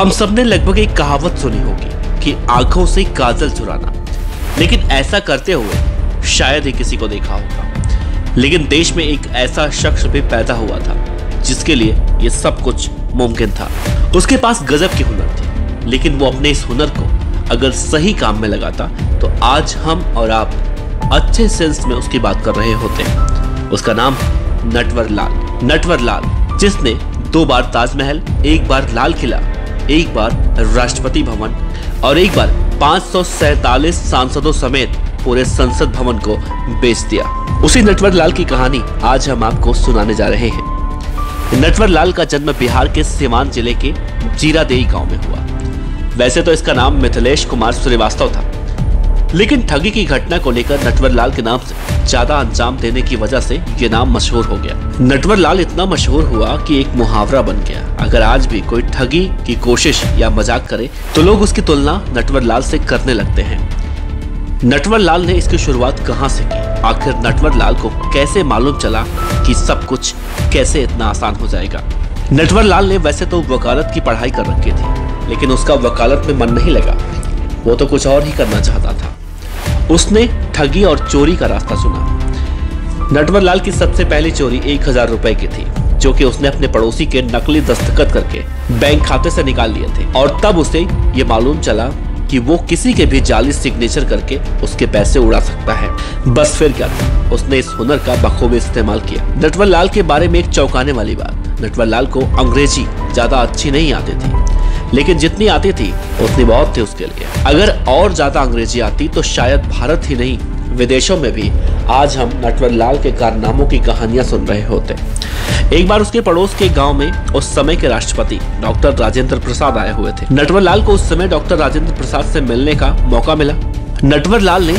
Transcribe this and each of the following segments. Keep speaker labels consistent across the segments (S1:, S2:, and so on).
S1: हम सबने लगभग एक कहावत सुनी होगी कि आंखों से काजल चुराना, लेकिन ऐसा करते हुए शायद ही किसी को देखा होगा। लेकिन देश में एक ऐसा शख्स भी पैदा हुआ था जिसके लिए ये सब कुछ मुमकिन था। उसके पास गजब की हुनर थी, लेकिन वो अपने इस हुनर को अगर सही काम में लगाता तो आज हम और आप अच्छे सेंस में उसकी बात कर रहे होते। उसका नाम नटवर लाल। नटवर लाल, जिसने 2 बार ताजमहल, 1 बार लाल किला, 1 बार राष्ट्रपति भवन और 1 बार 547 सांसदों समेत पूरे संसद भवन को बेच दिया। उसी नटवर लाल की कहानी आज हम आपको सुनाने जा रहे हैं। नटवर लाल का जन्म बिहार के सीवान जिले के जीरादेई गांव में हुआ। वैसे तो इसका नाम मिथिलेश कुमार श्रीवास्तव था, लेकिन ठगी की घटना को लेकर नटवर लाल के नाम से ज्यादा अंजाम देने की वजह से ये नाम मशहूर हो गया। नटवर लाल इतना मशहूर हुआ कि एक मुहावरा बन गया। अगर आज भी कोई ठगी की कोशिश या मजाक करे तो लोग उसकी तुलना नटवर लाल से करने लगते हैं। नटवर लाल ने इसकी शुरुआत कहां से की? आखिर नटवर लाल को कैसे मालूम चला कि सब कुछ कैसे इतना आसान हो जाएगा? नटवर लाल ने वैसे तो वकालत की पढ़ाई कर रखी थी, लेकिन उसका वकालत में मन नहीं लगा। वो तो कुछ और ही करना चाहता था। उसने ठगी और चोरी का रास्ता चुना। नटवर लाल की सबसे पहली चोरी 1000 रुपए की थी, जो कि उसने अपने पड़ोसी के नकली दस्तखत करके बैंक खाते से निकाल लिए थे। और तब उसे ये मालूम चला कि वो किसी के भी जाली सिग्नेचर करके उसके पैसे उड़ा सकता है। बस फिर क्या था, उसने इस हुनर का बखूबी इस्तेमाल किया। नटवर लाल के बारे में एक चौंकाने वाली बात, नटवर लाल को अंग्रेजी ज्यादा अच्छी नहीं आती थी, लेकिन जितनी आती थी उतनी बहुत थी उसके लिए। अगर और ज्यादा अंग्रेजी आती तो शायद भारत ही नहीं, विदेशों में भी आज हम नटवर लाल के कारनामों की कहानियां सुन रहे होते। एक बार उसके पड़ोस के गांव में उस समय के राष्ट्रपति डॉक्टर राजेंद्र प्रसाद आए हुए थे। नटवर लाल को उस समय डॉक्टर राजेंद्र प्रसाद से मिलने का मौका मिला। नटवर लाल ने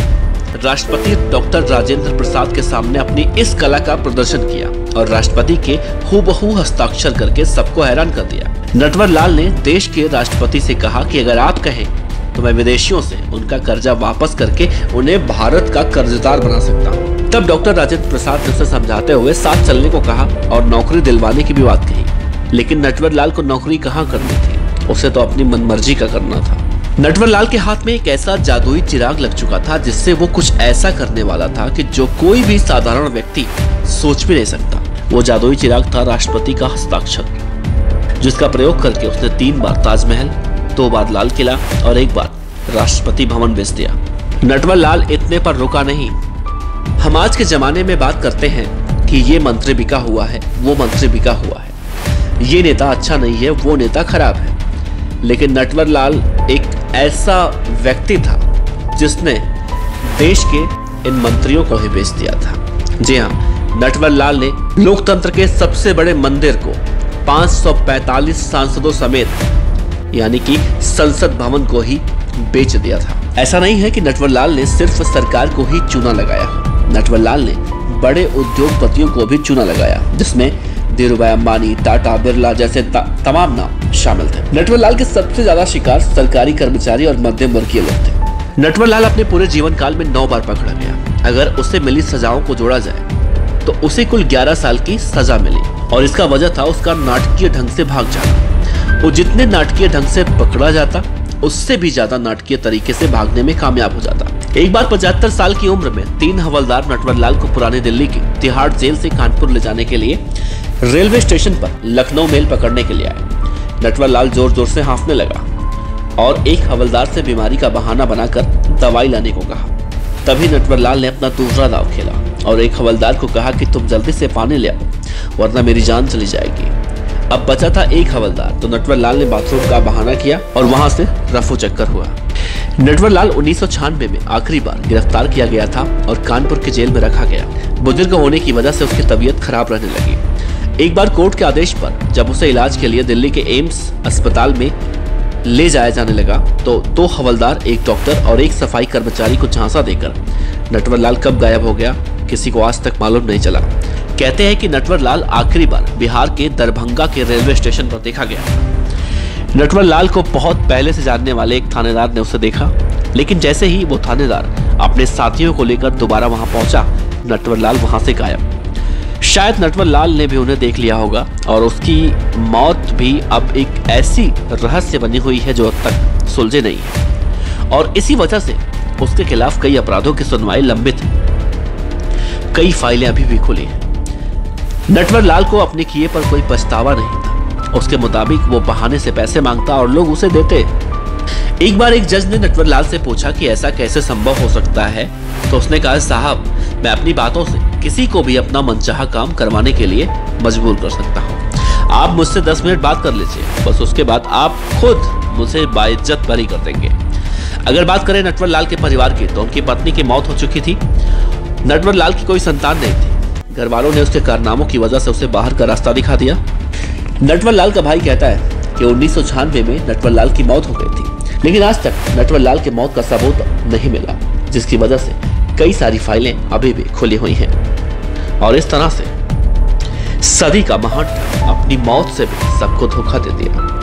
S1: राष्ट्रपति डॉक्टर राजेंद्र प्रसाद के सामने अपनी इस कला का प्रदर्शन किया और राष्ट्रपति के हूबहू हस्ताक्षर करके सबको हैरान कर दिया। नटवर लाल ने देश के राष्ट्रपति से कहा कि अगर आप कहें तो मैं विदेशियों से उनका कर्जा वापस करके उन्हें भारत का कर्जदार बना सकता हूँ। तब डॉक्टर राजेंद्र प्रसाद ने उसे समझाते हुए साथ चलने को कहा और नौकरी दिलवाने की भी बात कही। लेकिन नटवर लाल को नौकरी कहाँ करनी थी, उसे तो अपनी मनमर्जी का करना था। नटवर लाल के हाथ में एक ऐसा जादुई चिराग लग चुका था जिससे वो कुछ ऐसा करने वाला था कि जो कोई भी साधारण व्यक्ति सोच भी नहीं सकता। वो जादुई चिराग था राष्ट्रपति का हस्ताक्षर, जिसका प्रयोग करके उसने 3 बार ताजमहल, 2 बार लाल किला और 1 बार राष्ट्रपति भवन बेच दिया। नटवर लाल इतने पर रुका नहीं। हम आज के जमाने में बात करते हैं कि ये मंत्री बिका हुआ है, वो मंत्री बिका हुआ है, ये नेता अच्छा नहीं है, वो नेता खराब है। लेकिन नटवर लाल एक ऐसा व्यक्ति था जिसने देश के इन मंत्रियों को ही बेच दिया था। जी हाँ, नटवर लाल ने लोकतंत्र के सबसे बड़े मंदिर को 545 सांसदों समेत यानी कि संसद भवन को ही बेच दिया था। ऐसा नहीं है कि नटवर लाल ने सिर्फ सरकार को ही चूना लगाया। नटवर लाल ने बड़े उद्योगपतियों को भी चूना लगाया, जिसमें धीरूभाई अंबानी, टाटा, बिरला जैसे तमाम नाम शामिल थे। नटवर लाल के सबसे ज्यादा शिकार सरकारी कर्मचारी और मध्यम वर्गीय लोग थे। नटवर लाल अपने पूरे जीवन काल में 9 बार पकड़ा गया। अगर उसे मिली सजाओं को जोड़ा जाए तो उसे कुल 11 साल की सजा मिली और इसका वजह था उसका नाटकीय ढंग से भाग जाना। वो जितने नाटकीय ढंग से पकड़ा जाता उससे भी ज्यादा नाटकीय तरीके से भागने में कामयाब हो जाता। एक बार 75 साल की उम्र में 3 हवलदार नटवर लाल को पुरानी दिल्ली की तिहाड़ जेल से कानपुर ले जाने के लिए रेलवे स्टेशन पर लखनऊ मेल पकड़ने के लिए आए। नटवर लाल जोर जोर से हांफने लगा और एक हवलदार से बीमारी का बहाना बनाकर दवाई लाने को कहा। तभी नटवर लाल ने अपना दूसरा दांव खेला और एक हवलदार को कहा कि तुम जल्दी से पानी ले आओ वरना मेरी जान चली जाएगी। अब बचा था एक हवलदार, तो नटवर लाल ने बाथरूम का बहाना किया और वहां से रफू चक्कर हुआ। नटवर लाल 1996 में आखिरी बार गिरफ्तार किया गया था और कानपुर के जेल में रखा गया। बुजुर्ग होने की वजह से उसकी तबीयत खराब रहने लगी। एक बार कोर्ट के आदेश पर जब उसे इलाज के लिए दिल्ली के एम्स अस्पताल में ले जाया जाने लगा तो 2 हवलदार, एक डॉक्टर और एक सफाई कर्मचारी को झांसा देकर नटवर लाल कब गायब हो गया किसी को आज तक मालूम नहीं चला। कहते हैं कि नटवर लाल आखिरी बार बिहार के दरभंगा के रेलवे स्टेशन पर देखा गया। नटवर लाल को बहुत पहले से जानने वाले एक थानेदार ने उसे देखा, लेकिन जैसे ही वो थानेदार अपने साथियों को लेकर दोबारा वहां पहुंचा, नटवर लाल वहां से गायब। शायद नटवर लाल ने भी उन्हें देख लिया होगा और उसकी मौत भी अब एक ऐसी रहस्य बनी हुई है जो अब तक सुलझे नहीं है और इसी वजह से उसके खिलाफ कई अपराधों की सुनवाई लंबित है। कई फाइलें अभी भी खुली हैं। नटवर लाल को अपने किए पर कोई पछतावा नहीं था। उसके मुताबिक वो बहाने से पैसे मांगता और लोग उसे देते। एक बार एक जज ने नटवर लाल से पूछा कि ऐसा कैसे संभव हो सकता है, तो उसने कहा, साहब, मैं अपनी बातों से किसी को भी अपना मनचाहा काम करवाने के लिए मजबूर कर सकता हूँ। आप मुझसे 10 मिनट बात कर लीजिए, बस उसके बाद आप खुद मुझे बाइज्जत बरी कर देंगे। अगर बात करें नटवर लाल के परिवार की, तो उनकी पत्नी की मौत हो चुकी थी। नटवर लाल की कोई संतान नहीं थी। घर वालों ने उसके कारनामों की वजह से उसे बाहर का रास्ता दिखा दिया। नटवर लाल का भाई कहता है कि 1996 में नटवर लाल की मौत हो गई थी, लेकिन आज तक नटवर लाल की मौत का सबूत नहीं मिला, जिसकी वजह से कई सारी फाइलें अभी भी खुली हुई हैं। और इस तरह से सदी का महान अपनी मौत से भी सबको धोखा दे दिया।